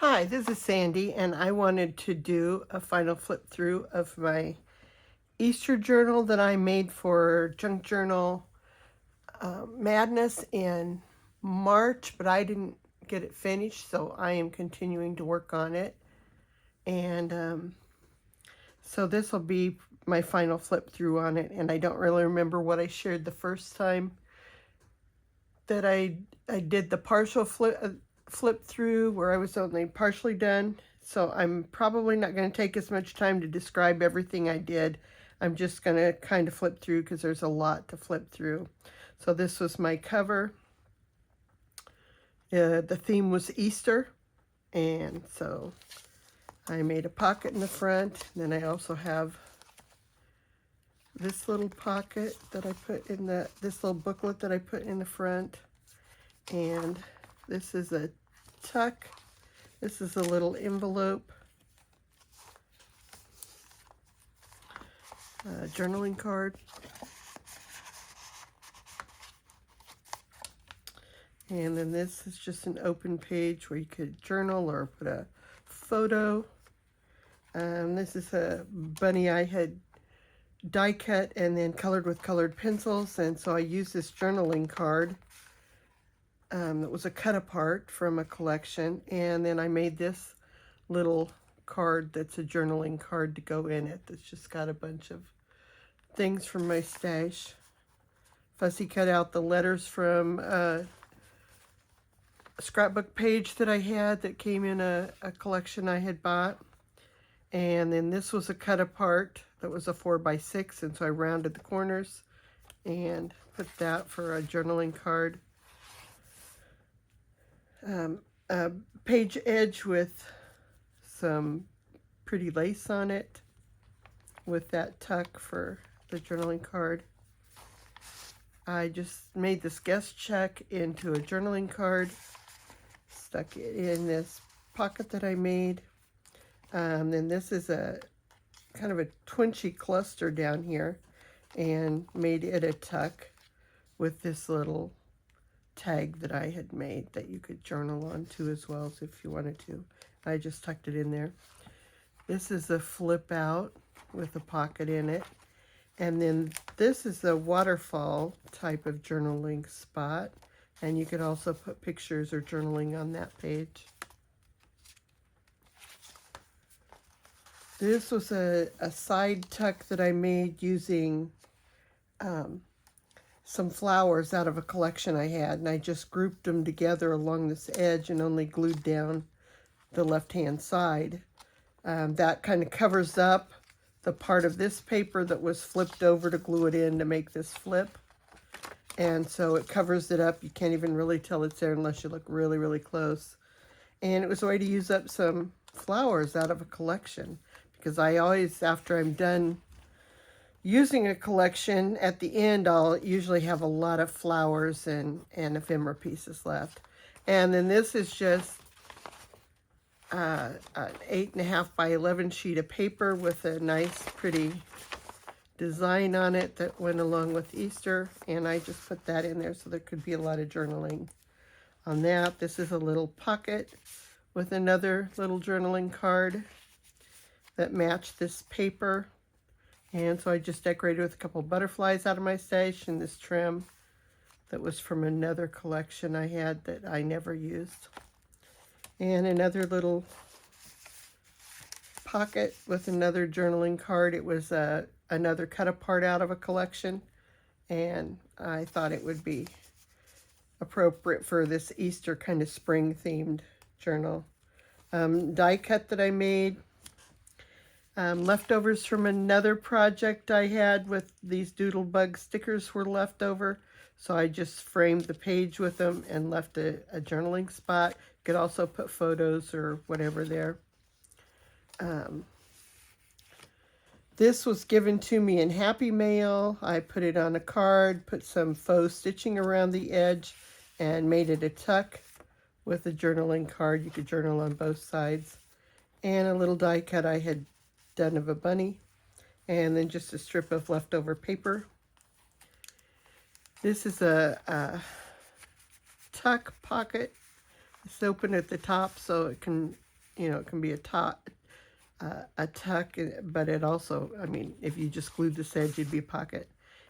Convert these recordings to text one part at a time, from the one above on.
Hi, this is Sandy, and I wanted to do a final flip through of my Easter journal that I made for Junk Journal Madness in March, but I didn't get it finished, so I am continuing to work on it. And so this will be my final flip through on it, and I don't really remember what I shared the first time that I did the partial flip through where I was only partially done. So I'm probably not going to take as much time to describe everything I did. I'm just going to kind of flip through because there's a lot to flip through. So this was my cover. The theme was Easter, and so I made a pocket in the front. Then I also have this little pocket that I put in this little booklet that I put in the front. And this is a tuck. This is a little envelope. Journaling card. And then this is just an open page where you could journal or put a photo. This is a bunny I had die cut and then colored with colored pencils, and so I used this journaling card that was a cut apart from a collection, and then I made this little card that's a journaling card to go in it that's just got a bunch of things from my stash. Fussy cut out the letters from a scrapbook page that I had that came in a collection I had bought. And then this was a cut apart that was a 4x6, and so I rounded the corners and put that for a journaling card. A page edge with some pretty lace on it with that tuck for the journaling card. I just made this guest check into a journaling card, stuck it in this pocket that I made. Then this is a kind of a twinchy cluster down here, and made it a tuck with this little tag that I had made that you could journal on too as well as if you wanted to. I just tucked it in there. This is a flip out with a pocket in it. And then this is the waterfall type of journaling spot. And you could also put pictures or journaling on that page. This was a side tuck that I made using some flowers out of a collection I had. And I just grouped them together along this edge and only glued down the left-hand side. That kind of covers up the part of this paper that was flipped over to glue it in to make this flip. And so it covers it up. You can't even really tell it's there unless you look really, really close. And it was a way to use up some flowers out of a collection, because I always, after I'm done using a collection, at the end I'll usually have a lot of flowers and ephemera pieces left. And then this is just an 8.5 by 11 sheet of paper with a nice pretty design on it that went along with Easter, and I just put that in there so there could be a lot of journaling on that. This is a little pocket with another little journaling card that matched this paper, and so I just decorated with a couple butterflies out of my stash and this trim that was from another collection I had that I never used. And another little pocket with another journaling card. It was another cut apart out of a collection, and I thought it would be appropriate for this Easter kind of spring themed journal. Die cut that I made. Leftovers from another project I had with these Doodlebug stickers were left over. So I just framed the page with them and left a journaling spot. You could also put photos or whatever there. This was given to me in Happy Mail. I put it on a card, put some faux stitching around the edge, and made it a tuck with a journaling card. You could journal on both sides. And a little die cut I had done of a bunny. And then just a strip of leftover paper. This is a tuck pocket. It's open at the top so it can you know, it can be a tuck, but it also, I mean, if you just glued this edge, it'd be a pocket.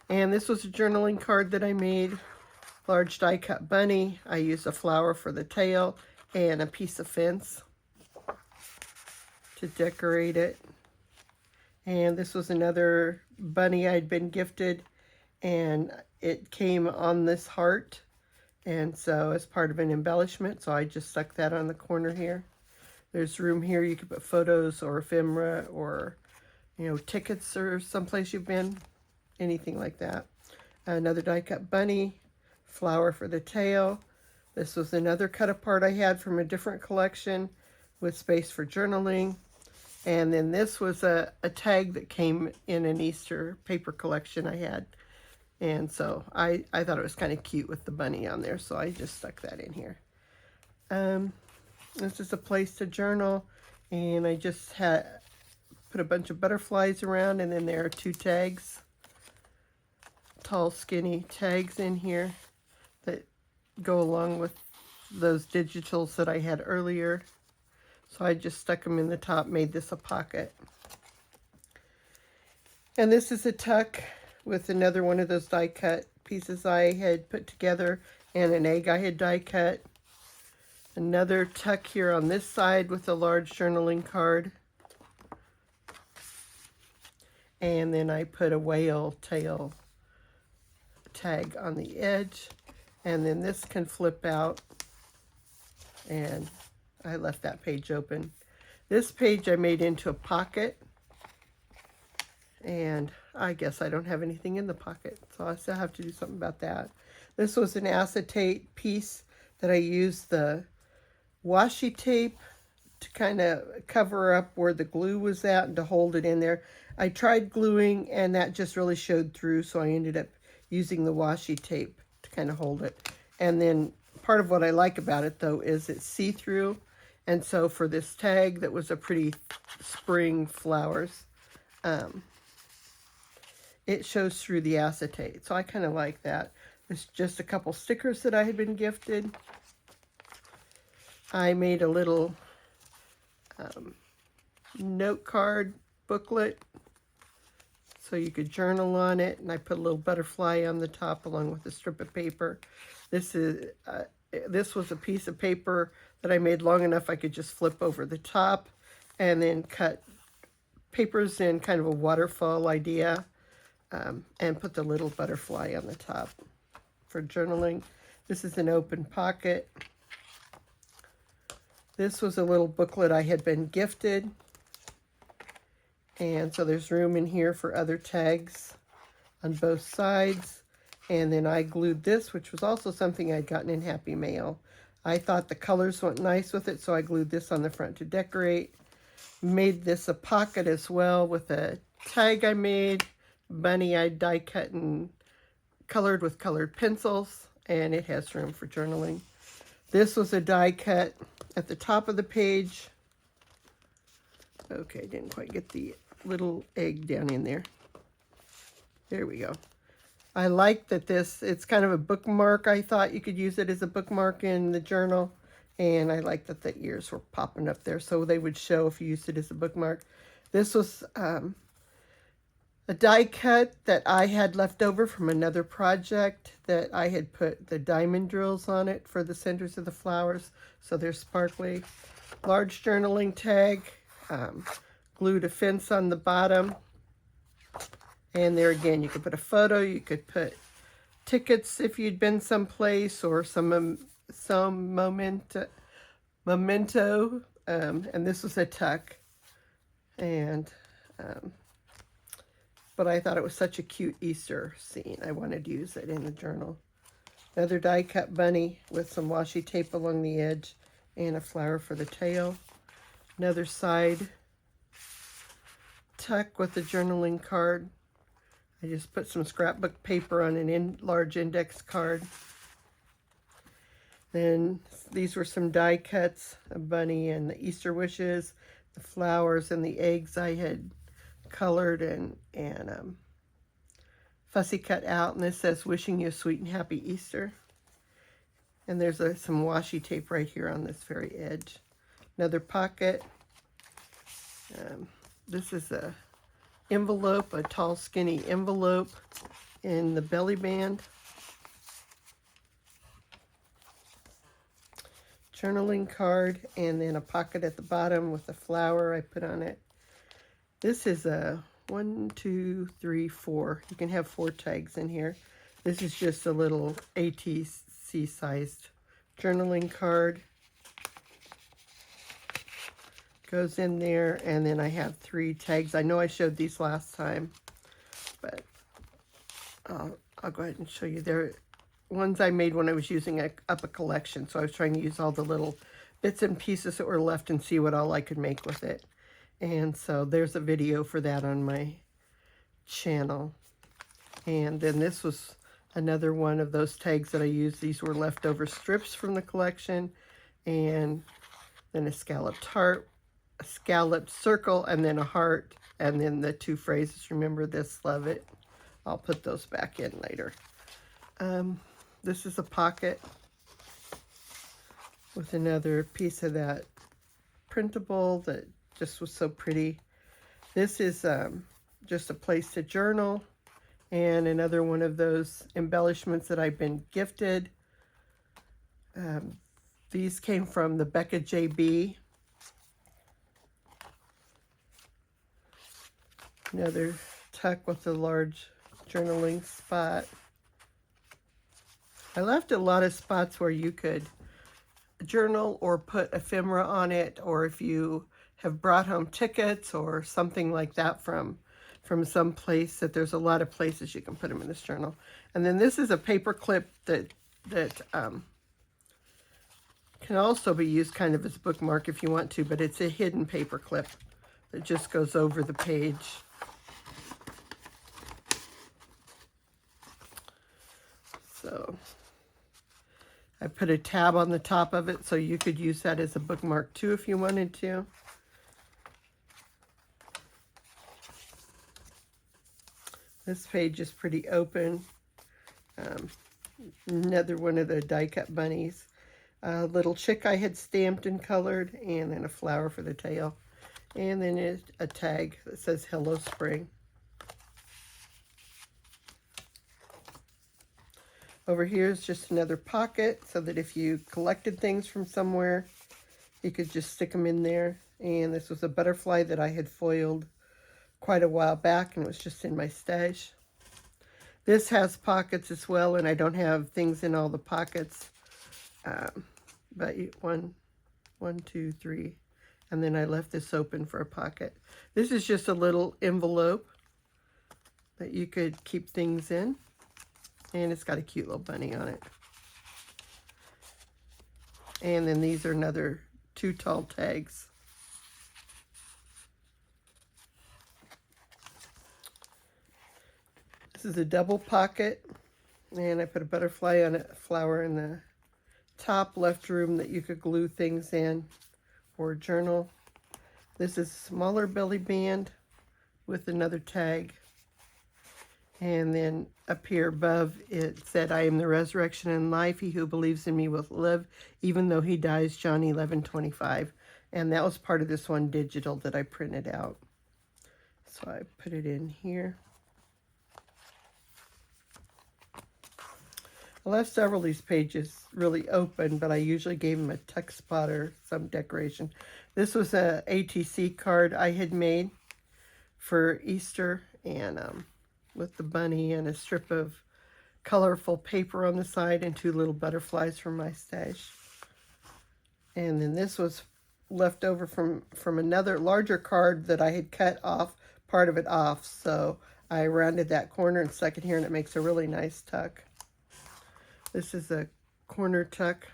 And this was a journaling card that I made. Large die cut bunny. I used a flower for the tail and a piece of fence to decorate it. And this was another bunny I'd been gifted, and it came on this heart, and so as part of an embellishment, so I just stuck that on the corner here. There's room here, you could put photos or ephemera or, you know, tickets or someplace you've been, anything like that. Another die cut bunny, flower for the tail. This was another cut apart I had from a different collection with space for journaling. And then this was a tag that came in an Easter paper collection I had. And so I thought it was kind of cute with the bunny on there, so I just stuck that in here. This is a place to journal, and I just put a bunch of butterflies around, and then there are 2 tags, tall skinny tags in here that go along with those digitals that I had earlier. So I just stuck them in the top, made this a pocket. And this is a tuck with another one of those die cut pieces I had put together and an egg I had die cut. Another tuck here on this side with a large journaling card. And then I put a whale tail tag on the edge. And then this can flip out, and I left that page open. This page I made into a pocket, and I guess I don't have anything in the pocket, so I still have to do something about that. This was an acetate piece that I used the washi tape to kind of cover up where the glue was at and to hold it in there. I tried gluing, and that just really showed through, so I ended up using the washi tape to kind of hold it. And then part of what I like about it, though, is it's see-through. And so for this tag that was a pretty spring flowers, it shows through the acetate. So I kind of like that. There's just a couple stickers that I had been gifted. I made a little note card booklet so you could journal on it, and I put a little butterfly on the top along with a strip of paper. This was a piece of paper that I made long enough I could just flip over the top and then cut papers in kind of a waterfall idea, and put the little butterfly on the top for journaling. This is an open pocket. This was a little booklet I had been gifted. And so there's room in here for other tags on both sides. And then I glued this, which was also something I'd gotten in Happy Mail. I thought the colors went nice with it, so I glued this on the front to decorate. Made this a pocket as well with a tag I made. Bunny I die cut and colored with colored pencils, and it has room for journaling. This was a die cut at the top of the page. Okay, didn't quite get the little egg down in there. There we go. I like that it's kind of a bookmark. I thought you could use it as a bookmark in the journal. And I like that the ears were popping up there so they would show if you used it as a bookmark. This was a die cut that I had left over from another project that I had put the diamond drills on it for the centers of the flowers. So they're sparkly. Large journaling tag. Glued a fence on the bottom. And there again, you could put a photo, you could put tickets if you'd been someplace, or some memento. And this was a tuck. And, but I thought it was such a cute Easter scene. I wanted to use it in the journal. Another die cut bunny with some washi tape along the edge and a flower for the tail. Another side tuck with a journaling card. I just put some scrapbook paper on an large index card. Then these were some die cuts, a bunny and the Easter wishes, the flowers and the eggs I had colored and fussy cut out. And this says, "Wishing you a sweet and happy Easter." And there's some washi tape right here on this very edge. another pocket. This is a envelope, a tall skinny envelope in the belly band. Journaling card, and then a pocket at the bottom with a flower I put on it. This is a 1, 2, 3, 4. You can have 4 tags in here. This is just a little ATC sized journaling card. Goes in there, and then I have 3 tags. I know I showed these last time, but I'll go ahead and show you. They're ones I made when I was using up a collection, so I was trying to use all the little bits and pieces that were left and see what all I could make with it. And so there's a video for that on my channel. And then this was another one of those tags that I used. These were leftover strips from the collection, and then a scalloped heart, a scalloped circle, and then a heart, and then the 2 phrases, remember this, love it. I'll put those back in later. This is a pocket with another piece of that printable that just was so pretty. This is just a place to journal, and another one of those embellishments that I've been gifted. These came from the Becca JB. Another tuck with a large journaling spot. I left a lot of spots where you could journal or put ephemera on it, or if you have brought home tickets or something like that from some place, that there's a lot of places you can put them in this journal. And then this is a paper clip that can also be used kind of as a bookmark if you want to, but it's a hidden paper clip that just goes over the page. So I put a tab on the top of it so you could use that as a bookmark too if you wanted to. This page is pretty open. Another one of the die cut bunnies. A little chick I had stamped and colored, and then a flower for the tail. And then a tag that says Hello Spring. Over here is just another pocket so that if you collected things from somewhere, you could just stick them in there. And this was a butterfly that I had foiled quite a while back, and it was just in my stash. This has pockets as well, and I don't have things in all the pockets. But 1, 2, 3, and then I left this open for a pocket. This is just a little envelope that you could keep things in. And it's got a cute little bunny on it. And then these are another 2 tall tags. This is a double pocket, and I put a butterfly on it, a flower in the top left room that you could glue things in or journal. This is a smaller belly band with another tag. And then up here above, it said, I am the resurrection and life. He who believes in me will live, even though he dies, John 11:25. And that was part of this one digital that I printed out. So I put it in here. I left several of these pages really open, but I usually gave them a tuck spot or some decoration. This was a ATC card I had made for Easter, and with the bunny and a strip of colorful paper on the side and 2 little butterflies from my stash. And then this was left over from another larger card that I had cut off, part of it off. So I rounded that corner and stuck it here, and it makes a really nice tuck. This is a corner tuck.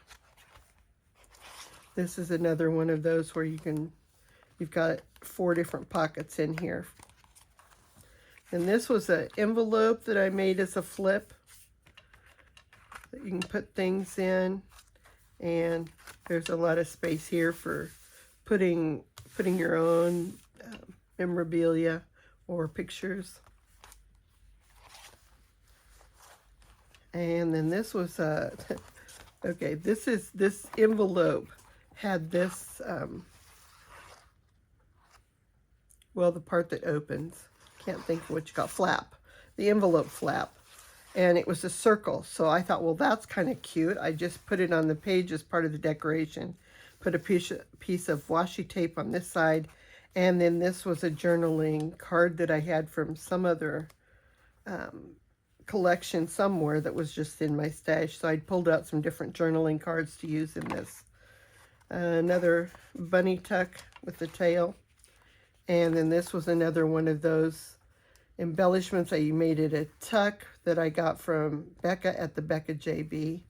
This is another one of those where you've got 4 different pockets in here. And this was an envelope that I made as a flip that you can put things in. And there's a lot of space here for putting your own memorabilia or pictures. And then this was okay, this envelope had this well, the part that opens. Can't think of what you call flap. The envelope flap. And it was a circle. So I thought, well, that's kind of cute. I just put it on the page as part of the decoration. Put a piece of washi tape on this side. And then this was a journaling card that I had from some other collection somewhere that was just in my stash. So I pulled out some different journaling cards to use in this. Another bunny tuck with the tail. And then this was another one of those embellishments. I made it a tuck that I got from Becca at the Becca JB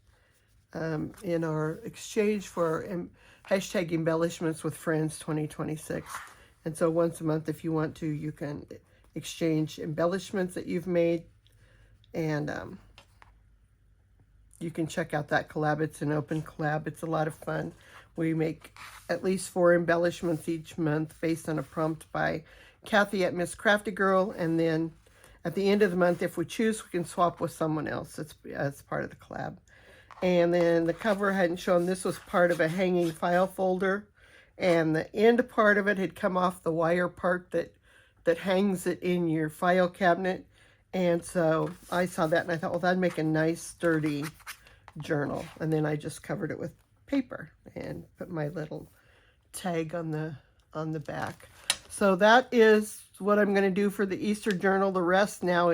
in our exchange for hashtag embellishments with friends 2026. And so once a month, if you want to, you can exchange embellishments that you've made, and you can check out that collab. It's an open collab. It's a lot of fun. We make at least 4 embellishments each month based on a prompt by Kathy at Miss Crafty Girl, and then at the end of the month, if we choose, we can swap with someone else. It's part of the collab. And then the cover I hadn't shown. This was part of a hanging file folder, and the end part of it had come off the wire part that hangs it in your file cabinet. And so I saw that and I thought, well, that'd make a nice sturdy journal. And then I just covered it with paper and put my little tag on the back. So that is what I'm going to do for the Easter journal. The rest now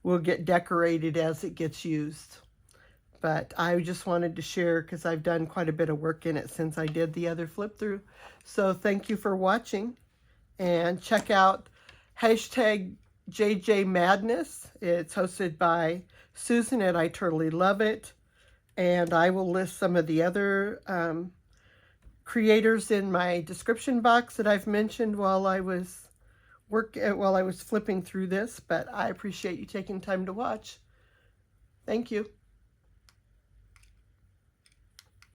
will get decorated as it gets used. But I just wanted to share because I've done quite a bit of work in it since I did the other flip through. So thank you for watching, and check out hashtag JJ Madness. It's hosted by Susan at I Totally Love It. And I will list some of the other creators in my description box that I've mentioned while I was flipping through this. But I appreciate you taking time to watch. Thank you.